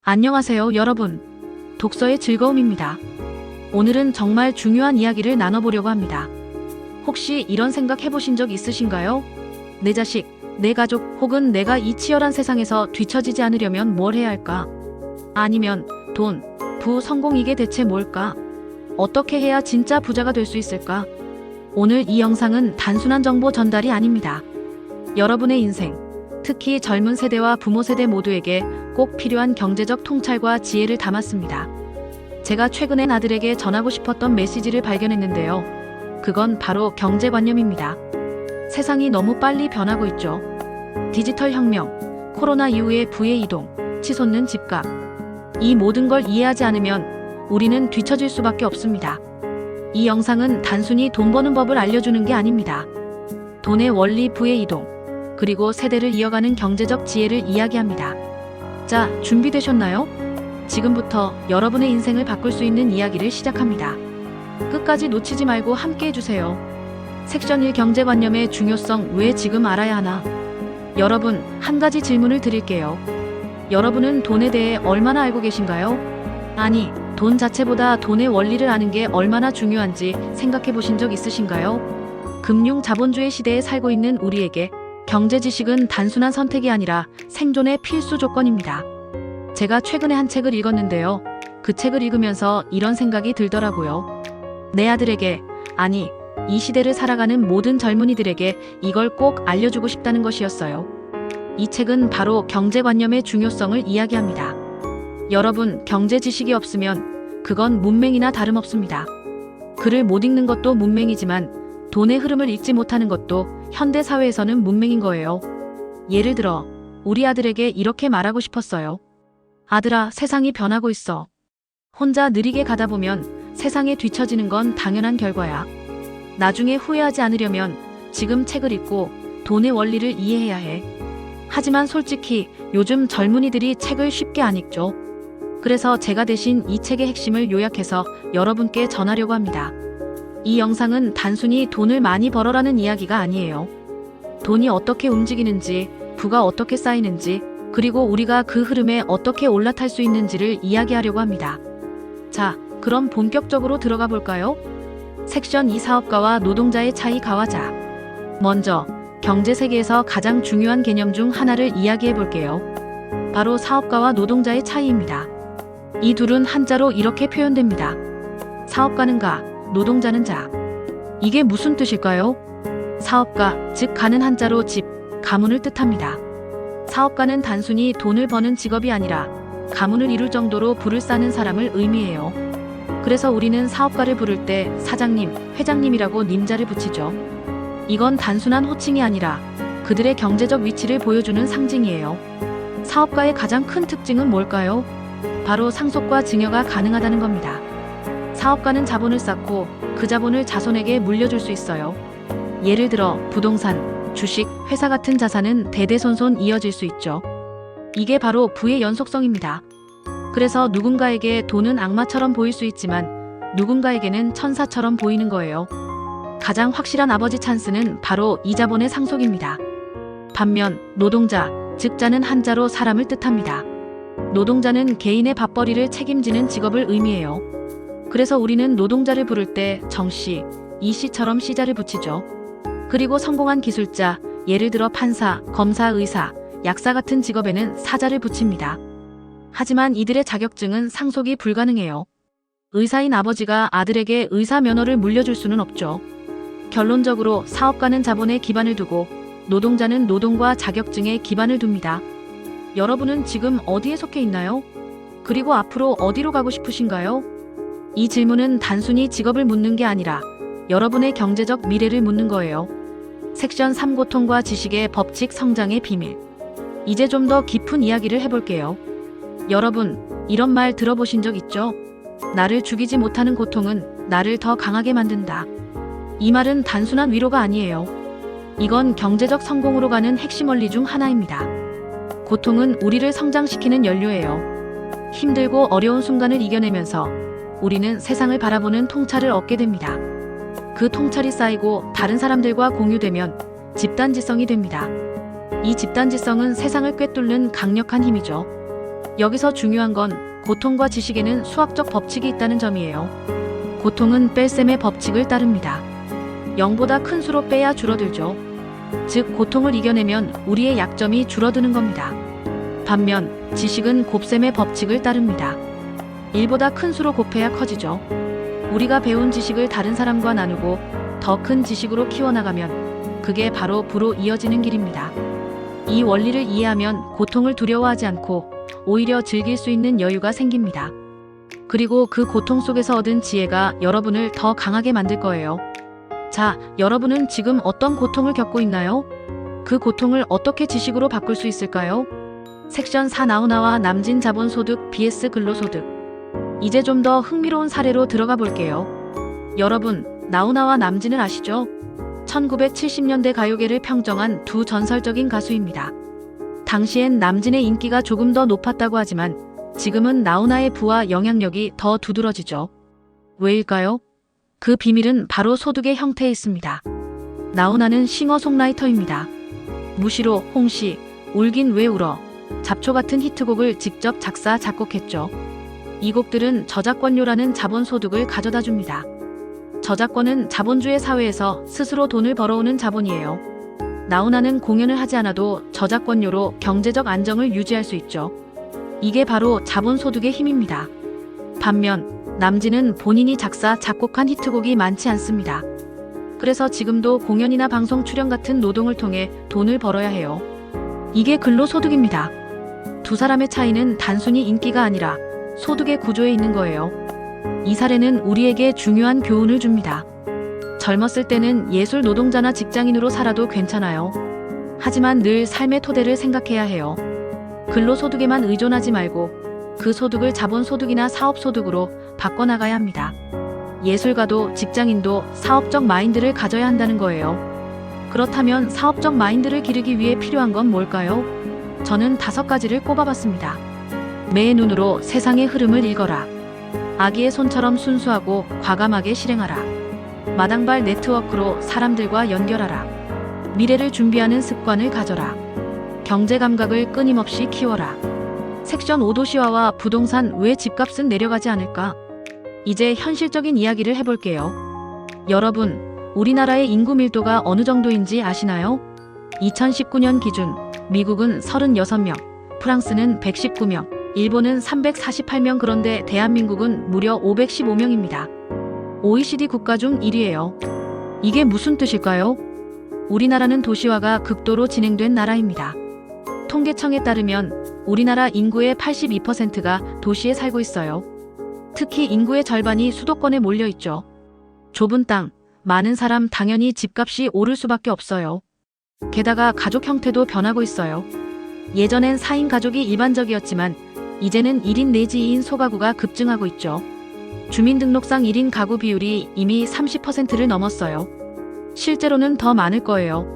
안녕하세요, 여러분. 독서의 즐거움입니다. 오늘은 정말 중요한 이야기를 나눠보려고 합니다. 혹시 이런 생각 해보신 적 있으신가요? 내 자식, 내 가족, 혹은 내가 이 치열한 세상에서 뒤처지지 않으려면 뭘 해야 할까? 아니면 돈, 부, 성공, 이게 대체 뭘까? 어떻게 해야 진짜 부자가 될 수 있을까? 오늘 이 영상은 단순한 정보 전달이 아닙니다. 여러분의 인생, 특히 젊은 세대와 부모 세대 모두에게 꼭 필요한 경제적 통찰과 지혜를 담았습니다. 제가 최근엔 아들에게 전하고 싶었던 메시지를 발견했는데요. 그건 바로 경제관념입니다. 세상이 너무 빨리 변하고 있죠. 디지털 혁명, 코로나 이후의 부의 이동, 치솟는 집값. 이 모든 걸 이해하지 않으면 우리는 뒤처질 수밖에 없습니다. 이 영상은 단순히 돈 버는 법을 알려주는 게 아닙니다. 돈의 원리, 부의 이동, 그리고 세대를 이어가는 경제적 지혜를 이야기합니다. 자, 준비되셨나요? 지금부터 여러분의 인생을 바꿀 수 있는 이야기를 시작합니다. 끝까지 놓치지 말고 함께 해주세요. 섹션 1, 경제관념의 중요성, 왜 지금 알아야 하나? 여러분, 한 가지 질문을 드릴게요. 여러분은 돈에 대해 얼마나 알고 계신가요? 아니, 돈 자체보다 돈의 원리를 아는 게 얼마나 중요한지 생각해 보신 적 있으신가요? 금융 자본주의 시대에 살고 있는 우리에게 경제 지식은 단순한 선택이 아니라 생존의 필수 조건입니다. 제가 최근에 한 책을 읽었는데요. 그 책을 읽으면서 이런 생각이 들더라고요. 내 아들에게, 아니, 이 시대를 살아가는 모든 젊은이들에게 이걸 꼭 알려주고 싶다는 것이었어요. 이 책은 바로 경제관념의 중요성을 이야기합니다. 여러분, 경제 지식이 없으면 그건 문맹이나 다름없습니다. 글을 못 읽는 것도 문맹이지만 돈의 흐름을 읽지 못하는 것도 현대 사회에서는 문맹인 거예요. 예를 들어, 우리 아들에게 이렇게 말하고 싶었어요. 아들아, 세상이 변하고 있어. 혼자 느리게 가다 보면 세상에 뒤처지는 건 당연한 결과야. 나중에 후회하지 않으려면 지금 책을 읽고 돈의 원리를 이해해야 해. 하지만 솔직히 요즘 젊은이들이 책을 쉽게 안 읽죠. 그래서 제가 대신 이 책의 핵심을 요약해서 여러분께 전하려고 합니다. 이 영상은 단순히 돈을 많이 벌어라는 이야기가 아니에요. 돈이 어떻게 움직이는지, 부가 어떻게 쌓이는지, 그리고 우리가 그 흐름에 어떻게 올라탈 수 있는지를 이야기하려고 합니다. 자, 그럼 본격적으로 들어가 볼까요? 섹션 2, 사업가와 노동자의 차이 가와자. 먼저, 경제 세계에서 가장 중요한 개념 중 하나를 이야기해 볼게요. 바로 사업가와 노동자의 차이입니다. 이 둘은 한자로 이렇게 표현됩니다. 사업가는 가, 노동자는 자. 이게 무슨 뜻일까요? 사업가, 즉 가는 한자로 집, 가문을 뜻합니다. 사업가는 단순히 돈을 버는 직업이 아니라 가문을 이룰 정도로 부를 쌓는 사람을 의미해요. 그래서 우리는 사업가를 부를 때 사장님, 회장님이라고 님자를 붙이죠. 이건 단순한 호칭이 아니라 그들의 경제적 위치를 보여주는 상징이에요. 사업가의 가장 큰 특징은 뭘까요? 바로 상속과 증여가 가능하다는 겁니다. 사업가는 자본을 쌓고 그 자본을 자손에게 물려줄 수 있어요. 예를 들어 부동산, 주식, 회사 같은 자산은 대대손손 이어질 수 있죠. 이게 바로 부의 연속성입니다. 그래서 누군가에게 돈은 악마처럼 보일 수 있지만 누군가에게는 천사처럼 보이는 거예요. 가장 확실한 아버지 찬스는 바로 이 자본의 상속입니다. 반면 노동자, 즉 자는 한자로 사람을 뜻합니다. 노동자는 개인의 밥벌이를 책임지는 직업을 의미해요. 그래서 우리는 노동자를 부를 때 정씨, 이씨처럼 씨자를 붙이죠. 그리고 성공한 기술자, 예를 들어 판사, 검사, 의사, 약사 같은 직업에는 사자를 붙입니다. 하지만 이들의 자격증은 상속이 불가능해요. 의사인 아버지가 아들에게 의사 면허를 물려줄 수는 없죠. 결론적으로 사업가는 자본에 기반을 두고 노동자는 노동과 자격증에 기반을 둡니다. 여러분은 지금 어디에 속해 있나요? 그리고 앞으로 어디로 가고 싶으신가요? 이 질문은 단순히 직업을 묻는 게 아니라 여러분의 경제적 미래를 묻는 거예요. 섹션 3, 고통과 지식의 법칙, 성장의 비밀. 이제 좀 더 깊은 이야기를 해볼게요. 여러분, 이런 말 들어보신 적 있죠? 나를 죽이지 못하는 고통은 나를 더 강하게 만든다. 이 말은 단순한 위로가 아니에요. 이건 경제적 성공으로 가는 핵심 원리 중 하나입니다. 고통은 우리를 성장시키는 연료예요. 힘들고 어려운 순간을 이겨내면서 우리는 세상을 바라보는 통찰을 얻게 됩니다. 그 통찰이 쌓이고 다른 사람들과 공유되면 집단지성이 됩니다. 이 집단지성은 세상을 꿰뚫는 강력한 힘이죠. 여기서 중요한 건 고통과 지식에는 수학적 법칙이 있다는 점이에요. 고통은 뺄셈의 법칙을 따릅니다. 0보다 큰 수로 빼야 줄어들죠. 즉 고통을 이겨내면 우리의 약점이 줄어드는 겁니다. 반면 지식은 곱셈의 법칙을 따릅니다. 1보다 큰 수로 곱해야 커지죠. 우리가 배운 지식을 다른 사람과 나누고 더 큰 지식으로 키워나가면 그게 바로 부로 이어지는 길입니다. 이 원리를 이해하면 고통을 두려워하지 않고 오히려 즐길 수 있는 여유가 생깁니다. 그리고 그 고통 속에서 얻은 지혜가 여러분을 더 강하게 만들 거예요. 자, 여러분은 지금 어떤 고통을 겪고 있나요? 그 고통을 어떻게 지식으로 바꿀 수 있을까요? 섹션 4 나우나와 남진 자본소득 vs 근로소득. 이제 좀 더 흥미로운 사례로 들어가 볼게요. 여러분, 나우나와 남진을 아시죠? 1970년대 가요계를 평정한 두 전설적인 가수입니다. 당시엔 남진의 인기가 조금 더 높았다고 하지만 지금은 나우나의 부와 영향력이 더 두드러지죠. 왜일까요? 그 비밀은 바로 소득의 형태에 있습니다. 나우나는 싱어송라이터입니다. 무시로, 홍시, 울긴 왜 울어, 잡초 같은 히트곡을 직접 작사, 작곡했죠. 이 곡들은 저작권료라는 자본소득을 가져다 줍니다. 저작권은 자본주의 사회에서 스스로 돈을 벌어오는 자본이에요. 나우나는 공연을 하지 않아도 저작권료로 경제적 안정을 유지할 수 있죠. 이게 바로 자본소득의 힘입니다. 반면 남진은 본인이 작사, 작곡한 히트곡이 많지 않습니다. 그래서 지금도 공연이나 방송 출연 같은 노동을 통해 돈을 벌어야 해요. 이게 근로소득입니다. 두 사람의 차이는 단순히 인기가 아니라 소득의 구조에 있는 거예요. 이 사례는 우리에게 중요한 교훈을 줍니다. 젊었을 때는 예술 노동자나 직장인으로 살아도 괜찮아요. 하지만 늘 삶의 토대를 생각해야 해요. 근로소득에만 의존하지 말고 그 소득을 자본소득이나 사업소득으로 바꿔나가야 합니다. 예술가도 직장인도 사업적 마인드를 가져야 한다는 거예요. 그렇다면 사업적 마인드를 기르기 위해 필요한 건 뭘까요? 저는 5가지를 꼽아봤습니다. 매의 눈으로 세상의 흐름을 읽어라. 아기의 손처럼 순수하고 과감하게 실행하라. 마당발 네트워크로 사람들과 연결하라. 미래를 준비하는 습관을 가져라. 경제 감각을 끊임없이 키워라. 섹션 5 도시화와 부동산 왜 집값은 내려가지 않을까? 이제 현실적인 이야기를 해볼게요. 여러분, 우리나라의 인구 밀도가 어느 정도인지 아시나요? 2019년 기준 미국은 36명, 프랑스는 119명, 일본은 348명. 그런데 대한민국은 무려 515명입니다. OECD 국가 중 1위예요. 이게 무슨 뜻일까요? 우리나라는 도시화가 극도로 진행된 나라입니다. 통계청에 따르면 우리나라 인구의 82%가 도시에 살고 있어요. 특히 인구의 절반이 수도권에 몰려 있죠. 좁은 땅, 많은 사람, 당연히 집값이 오를 수밖에 없어요. 게다가 가족 형태도 변하고 있어요. 예전엔 4인 가족이 일반적이었지만 이제는 1인 내지 2인 소가구가 급증하고 있죠. 주민등록상 1인 가구 비율이 이미 30%를 넘었어요. 실제로는 더 많을 거예요.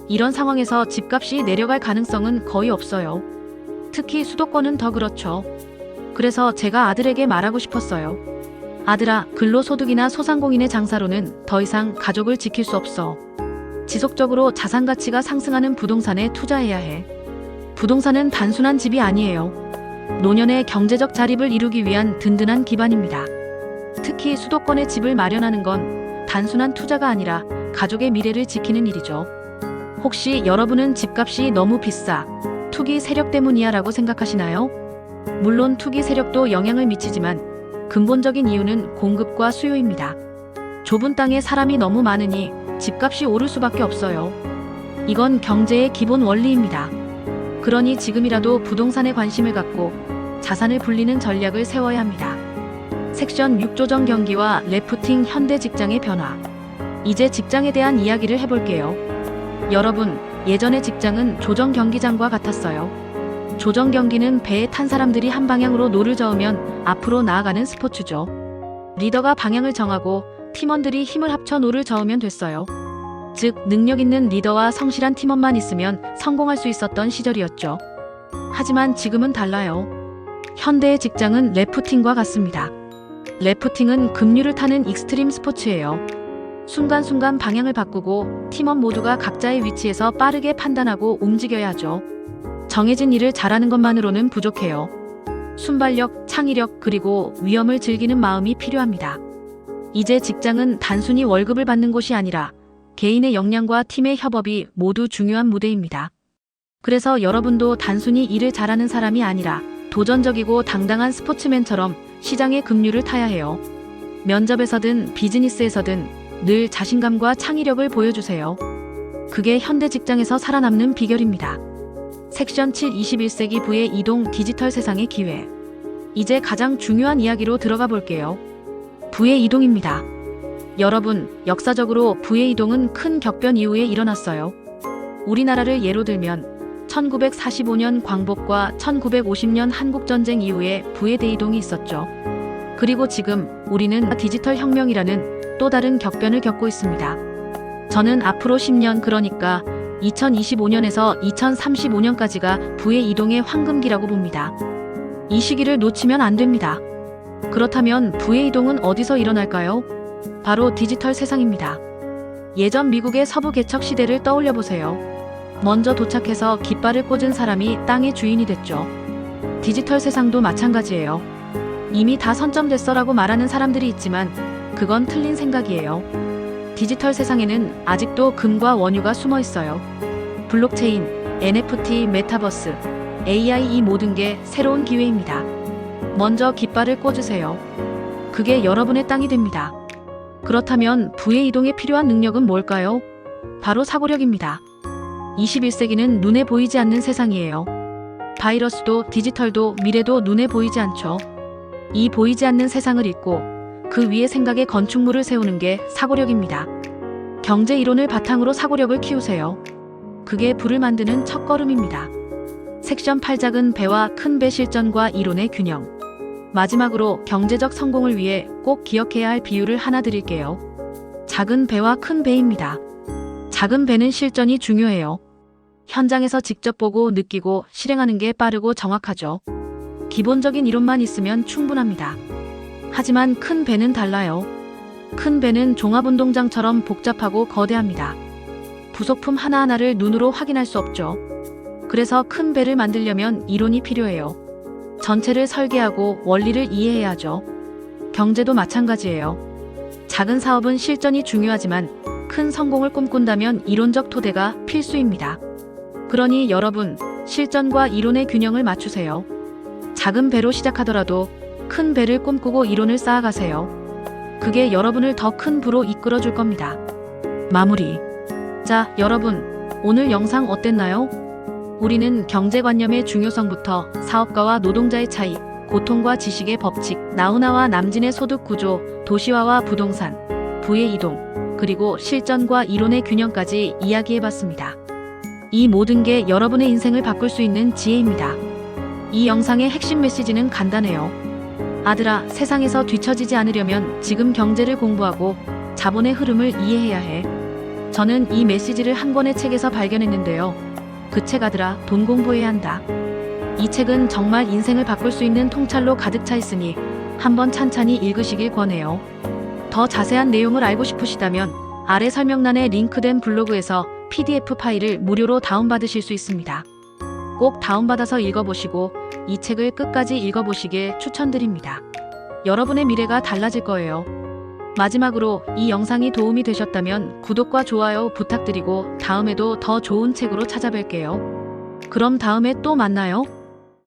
이런 상황에서 집값이 내려갈 가능성은 거의 없어요. 특히 수도권은 더 그렇죠. 그래서 제가 아들에게 말하고 싶었어요. 아들아, 근로소득이나 소상공인의 장사로는 더 이상 가족을 지킬 수 없어. 지속적으로 자산 가치가 상승하는 부동산에 투자해야 해. 부동산은 단순한 집이 아니에요. 노년의 경제적 자립을 이루기 위한 든든한 기반입니다. 특히 수도권에 집을 마련하는 건 단순한 투자가 아니라 가족의 미래를 지키는 일이죠. 혹시 여러분은 집값이 너무 비싸, 투기 세력 때문이야 라고 생각하시나요? 물론 투기 세력도 영향을 미치지만 근본적인 이유는 공급과 수요입니다. 좁은 땅에 사람이 너무 많으니 집값이 오를 수밖에 없어요. 이건 경제의 기본 원리입니다. 그러니 지금이라도 부동산에 관심을 갖고 자산을 불리는 전략을 세워야 합니다. 섹션 6 조정 경기와 래프팅 현대 직장의 변화. 이제 직장에 대한 이야기를 해볼게요. 여러분, 예전의 직장은 조정 경기장과 같았어요. 조정 경기는 배에 탄 사람들이 한 방향으로 노를 저으면 앞으로 나아가는 스포츠죠. 리더가 방향을 정하고 팀원들이 힘을 합쳐 노를 저으면 됐어요. 즉, 능력 있는 리더와 성실한 팀원만 있으면 성공할 수 있었던 시절이었죠. 하지만 지금은 달라요. 현대의 직장은 래프팅과 같습니다. 래프팅은 급류를 타는 익스트림 스포츠예요. 순간순간 방향을 바꾸고 팀원 모두가 각자의 위치에서 빠르게 판단하고 움직여야 하죠. 정해진 일을 잘하는 것만으로는 부족해요. 순발력, 창의력, 그리고 위험을 즐기는 마음이 필요합니다. 이제 직장은 단순히 월급을 받는 곳이 아니라 개인의 역량과 팀의 협업이 모두 중요한 무대입니다. 그래서 여러분도 단순히 일을 잘하는 사람이 아니라 도전적이고 당당한 스포츠맨처럼 시장의 급류를 타야 해요. 면접에서든 비즈니스에서든 늘 자신감과 창의력을 보여주세요. 그게 현대 직장에서 살아남는 비결입니다. 섹션 7 21세기 부의 이동 디지털 세상의 기회. 이제 가장 중요한 이야기로 들어가 볼게요. 부의 이동입니다. 여러분, 역사적으로 부의 이동은 큰 격변 이후에 일어났어요. 우리나라를 예로 들면 1945년 광복과 1950년 한국전쟁 이후에 부의 대이동이 있었죠. 그리고 지금 우리는 디지털 혁명이라는 또 다른 격변을 겪고 있습니다. 저는 앞으로 10년, 그러니까 2025년에서 2035년까지가 부의 이동의 황금기라고 봅니다. 이 시기를 놓치면 안 됩니다. 그렇다면 부의 이동은 어디서 일어날까요? 바로 디지털 세상입니다. 예전 미국의 서부 개척 시대를 떠올려 보세요. 먼저 도착해서 깃발을 꽂은 사람이 땅의 주인이 됐죠. 디지털 세상도 마찬가지예요. 이미 다 선점됐어라고 말하는 사람들이 있지만 그건 틀린 생각이에요. 디지털 세상에는 아직도 금과 원유가 숨어 있어요. 블록체인, NFT, 메타버스, AI, 이 모든 게 새로운 기회입니다. 먼저 깃발을 꽂으세요. 그게 여러분의 땅이 됩니다. 그렇다면 부의 이동에 필요한 능력은 뭘까요? 바로 사고력입니다. 21세기는 눈에 보이지 않는 세상이에요. 바이러스도 디지털도 미래도 눈에 보이지 않죠. 이 보이지 않는 세상을 잊고 그 위에 생각의 건축물을 세우는 게 사고력입니다. 경제 이론을 바탕으로 사고력을 키우세요. 그게 부를 만드는 첫걸음입니다. 섹션 8 작은 배와 큰 배 실전과 이론의 균형. 마지막으로 경제적 성공을 위해 꼭 기억해야 할 비유를 하나 드릴게요. 작은 배와 큰 배입니다. 작은 배는 실전이 중요해요. 현장에서 직접 보고 느끼고 실행하는 게 빠르고 정확하죠. 기본적인 이론만 있으면 충분합니다. 하지만 큰 배는 달라요. 큰 배는 종합운동장처럼 복잡하고 거대합니다. 부속품 하나하나를 눈으로 확인할 수 없죠. 그래서 큰 배를 만들려면 이론이 필요해요. 전체를 설계하고 원리를 이해해야 하죠. 경제도 마찬가지예요. 작은 사업은 실전이 중요하지만 큰 성공을 꿈꾼다면 이론적 토대가 필수입니다. 그러니 여러분, 실전과 이론의 균형을 맞추세요. 작은 배로 시작하더라도 큰 배를 꿈꾸고 이론을 쌓아가세요. 그게 여러분을 더 큰 부로 이끌어줄 겁니다. 마무리. 자, 여러분, 오늘 영상 어땠나요? 우리는 경제관념의 중요성부터 사업가와 노동자의 차이, 고통과 지식의 법칙, 나훈아와 남진의 소득 구조, 도시화와 부동산, 부의 이동, 그리고 실전과 이론의 균형까지 이야기해봤습니다. 이 모든 게 여러분의 인생을 바꿀 수 있는 지혜입니다. 이 영상의 핵심 메시지는 간단해요. 아들아, 세상에서 뒤처지지 않으려면 지금 경제를 공부하고 자본의 흐름을 이해해야 해. 저는 이 메시지를 한 권의 책에서 발견했는데요. 그 책 아들아, 돈 공부해야 한다. 이 책은 정말 인생을 바꿀 수 있는 통찰로 가득 차 있으니 한번 찬찬히 읽으시길 권해요. 더 자세한 내용을 알고 싶으시다면 아래 설명란에 링크된 블로그에서 PDF 파일을 무료로 다운받으실 수 있습니다. 꼭 다운받아서 읽어보시고 이 책을 끝까지 읽어보시길 추천드립니다. 여러분의 미래가 달라질 거예요. 마지막으로 이 영상이 도움이 되셨다면 구독과 좋아요 부탁드리고 다음에도 더 좋은 책으로 찾아뵐게요. 그럼 다음에 또 만나요.